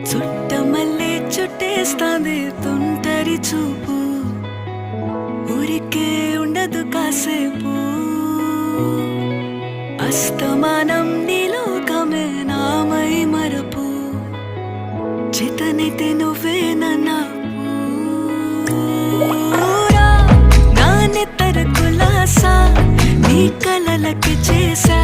చుట్టమల్లే చుట్టేస్తాంది తుంటరి చూపు, ఊరికే ఉండదు కాసేపు. అస్తమానం నీలోకమే నామై మరపు, చేతనైతే నువ్వే నన్నా నా నెత్తర కులాసా నీ కలలకి చేసా.